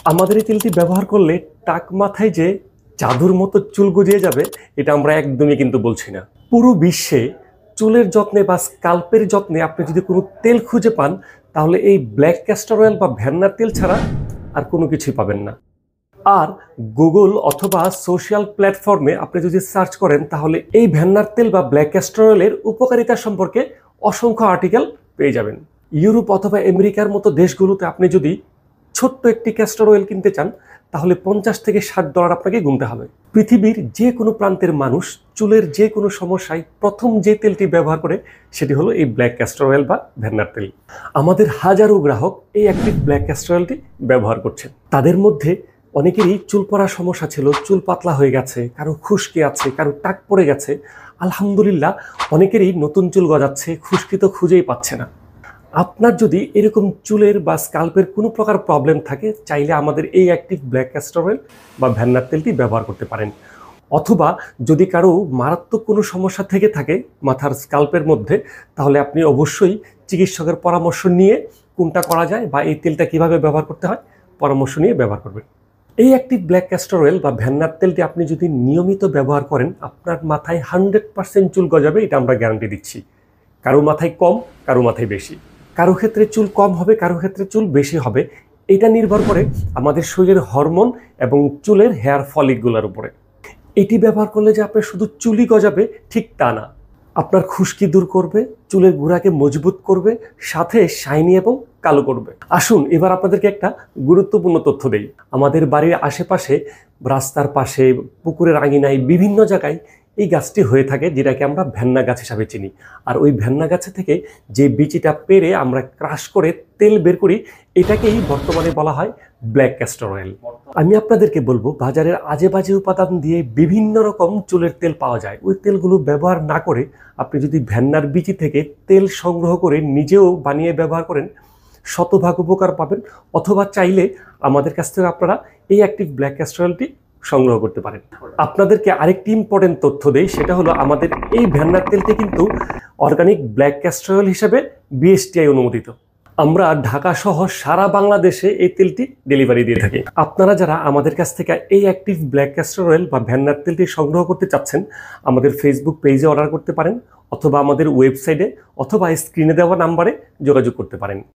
আমাদের এই তেলটি ব্যবহার করলে টাক মাথায় যে জাদুর মতো চুল গজিয়ে যাবে, এটা আমরা একদমই কিন্তু বলছি না। পুরো বিশ্বে চুলের যত্নে বা স্কাল্পের যত্নে আপনি যদি কোনো তেল খুঁজে পান, তাহলে এই ব্ল্যাক ক্যাস্টর অয়েল বা ভেন্নার তেল ছাড়া আর কোনো কিছুই পাবেন না। আর গুগল অথবা সোশ্যাল প্ল্যাটফর্মে আপনি যদি সার্চ করেন, তাহলে এই ভেন্নার তেল বা ব্ল্যাক ক্যাস্টর অয়েলের উপকারিতা সম্পর্কে অসংখ্য আর্টিকেল পেয়ে যাবেন। ইউরোপ অথবা আমেরিকার মতো দেশগুলোতে আপনি যদি ছোট্ট একটি ক্যাস্টর অয়েল কিনতে চান, তাহলে $50 থেকে $60 আপনাকে গুনতে হবে। পৃথিবীর যে কোনো প্রান্তের মানুষ চুলের যে কোনো সমস্যায় প্রথম যে তেলটি ব্যবহার করে, সেটি হলো এই ব্ল্যাক ক্যাস্টর অয়েল বা ভেন্নার তেল। আমাদের হাজারো গ্রাহক এই অ্যাক্টিভ ব্ল্যাক ক্যাস্টর অয়েলটি ব্যবহার করছেন। তাদের মধ্যে অনেকেরই চুল পড়ার সমস্যা ছিল, চুল পাতলা হয়ে গেছে, কারো খুশকি আছে, কারো টাক পড়ে গেছে। আলহামদুলিল্লাহ, অনেকেরই নতুন চুল গজাচ্ছে, খুশকি তো খুঁজেই পাচ্ছে না। আপনার যদি এরকম চুলের বা স্কাল্পের কোনো প্রকার প্রবলেম থাকে, চাইলে আমাদের এই অ্যাক্টিভ ব্ল্যাক ক্যাস্টর অয়েল বা ভেন্নার তেলটি ব্যবহার করতে পারেন। অথবা যদি কারো মারাত্মক কোনো সমস্যা থেকে থাকে মাথার স্কাল্পের মধ্যে, তাহলে আপনি অবশ্যই চিকিৎসকের পরামর্শ নিয়ে কোনটা করা যায় বা এই তেলটা কিভাবে ব্যবহার করতে হয় পরামর্শ নিয়ে ব্যবহার করবেন। এই অ্যাক্টিভ ব্ল্যাক ক্যাস্টর অয়েল বা ভেন্নার তেলটি আপনি যদি নিয়মিত ব্যবহার করেন, আপনার মাথায় 100% চুল গজাবে, এটা আমরা গ্যারান্টি দিচ্ছি। কারো মাথায় কম, কারো মাথায় বেশি। কারো ক্ষেত্রে চুল কম হবে, কারো ক্ষেত্রে চুল বেশি হবে। এটা নির্ভর করে আমাদের শরীরের হরমোন এবং চুলের হেয়ার ফলিকগুলোর উপরে। এটি ব্যবহার করলে যে আপনার শুধু চুলই গজাবে, ঠিক তা না। আপনার খুশকি দূর করবে, চুলের গোড়াকে মজবুত করবে, সাথে শাইনি এবং কালো করবে। আসুন এবার আপনাদেরকে একটা গুরুত্বপূর্ণ তথ্য দেই। আমাদের বাড়ির আশেপাশে, রাস্তার পাশে, পুকুরের আঙিনায়, বিভিন্ন জায়গায় এই গাছটি হয়ে থাকে, যেটাকে আমরা ভেন্না গাছ হিসাবে চিনি। আর ওই ভেন্না গাছে থেকে যে বিচিটা পেরে আমরা ক্রাশ করে তেল বের করি, এটাকেই বর্তমানে বলা হয় ব্ল্যাক ক্যাস্টর অয়েল। আমি আপনাদেরকে বলবো, বাজারের আজে বাজে উপাদান দিয়ে বিভিন্ন রকম চুলের তেল পাওয়া যায়। ওই তেলগুলো ব্যবহার না করে আপনি যদি ভেন্নার বিচি থেকে তেল সংগ্রহ করে নিজেও বানিয়ে ব্যবহার করেন, শতভাগ উপকার পাবেন। অথবা চাইলে আমাদের কাছ থেকে আপনারা এই অ্যাক্টিভ ব্ল্যাক ক্যাস্টর অয়েলটি সংগ্রহ করতে পারেন। আপনাদেরকে আরেকটি ইম্পর্টেন্ট তথ্য দেই, সেটা হলো আমাদের এই ভেন্নার তেলটি কিন্তু অর্গানিক ব্ল্যাক ক্যাস্টর অয়েল হিসেবে বিএসটিআই অনুমোদিত। আমরা ঢাকা সহ সারা বাংলাদেশে এই তেলটি ডেলিভারি দিয়ে থাকি। আপনারা যারা আমাদের কাছ থেকে এই অ্যাক্টিভ ব্ল্যাক ক্যাস্টর অয়েল বা ভেন্নার তেলটি সংগ্রহ করতে চাচ্ছেন, আমাদের ফেসবুক পেজে অর্ডার করতে পারেন, অথবা আমাদের ওয়েবসাইটে, অথবা স্ক্রিনে দেওয়া নাম্বারে যোগাযোগ করতে পারেন।